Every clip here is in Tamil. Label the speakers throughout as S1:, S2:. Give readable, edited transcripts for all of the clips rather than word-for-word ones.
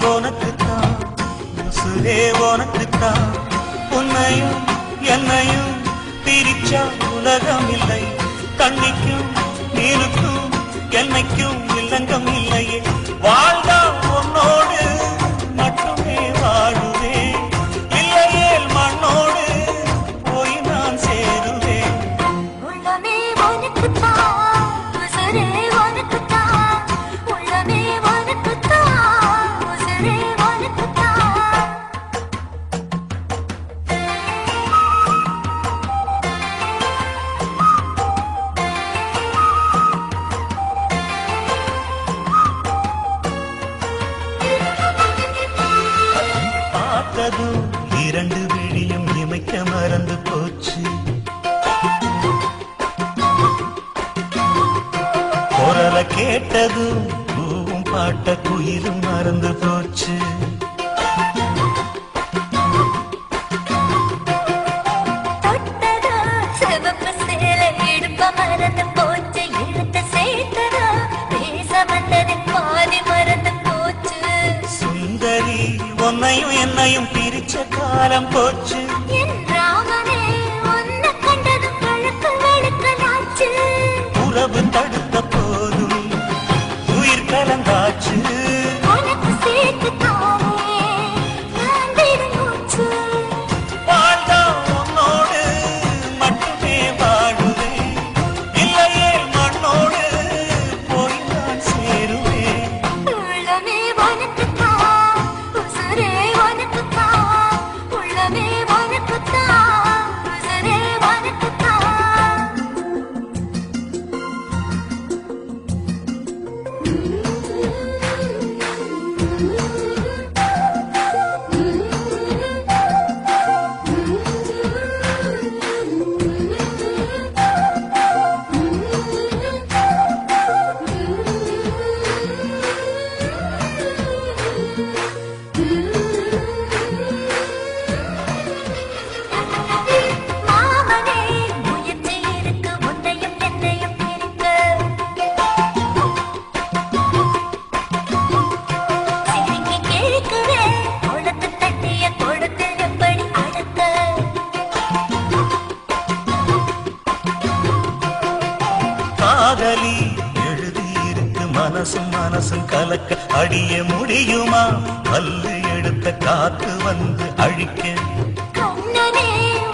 S1: உனக்குத்தான் உசுரே உனக்குத்தான் உன்னையும் என்னையும் பிரிச்சா உலகம் இல்லை தண்ணிக்கும் நீருக்கும் என்னைக்கும் இல்லங்கம் இல்லையே வாழ்ந்தா உன்னோடு மட்டுமே வாழுவேன் இல்லையேல் மண்ணோடு போய் நான் சேருவேன்
S2: உள்ளமே உனக்குத்தான் உசுரே உனக்குத்தான் உள்ளமே உனக்குத்தான் உசுரே உனக்குத்தான்
S1: பார்த்ததும் இரண்டு விழியும் இமைக்க மறந்து போச்சு குரலை கேட்டதும் பூவும் பாட்ட குயிலும் மறந்து போச்சு
S2: தொட்டதா சிவப்பு சேலை இடுப்ப மறந்து போச்சு இழுத்து சேர்த்ததா பேச வந்தது பாதி மறந்து போச்சு
S1: சுந்தரி உன்னையும் என்னையும் பிரிச்ச காலம் போச்சு
S2: என் ராமனே உன்னை கண்டதும் கழுக்கு வெளுக்கலாச்சு
S1: உறவு தடுத்த போதும் உயிர் கலந்தாச்சு
S2: உனக்கு சேர்த்து தானே நான் விடும் மூச்சு
S1: வாழ்ந்தா உன்னோடு மட்டுமே வாழுவேன் இல்லையே மண்ணோடு போய் நான் சேருவேன்
S2: உள்ளமே உனக்குத்தான் உசுரே உனக்குத்தான் உள்ளமே உனக்குத்தான் உசுரே உனக்குத்தான் மாமனே முயற்சி இருக்கு உன்னையும் என்னையும் பிரிக்க சிரிக்கி கேட்கிறேன் கொடுத்து தட்டிய கொடுத்து எப்படி அடக்க
S1: காதலி எழுதியிருக்கு மனசும் மனசும் கலக்க அடிய முடியுமா பல்லு எடுத்த காத்து வந்து அழிக்க
S2: கண்ணனே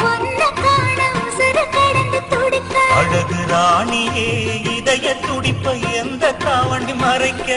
S2: உன்னை காண உசுறு கடந்து துடிக்க
S1: அழகு ராணியே இதய துடிப்பை எந்த காவண்டி மறைக்க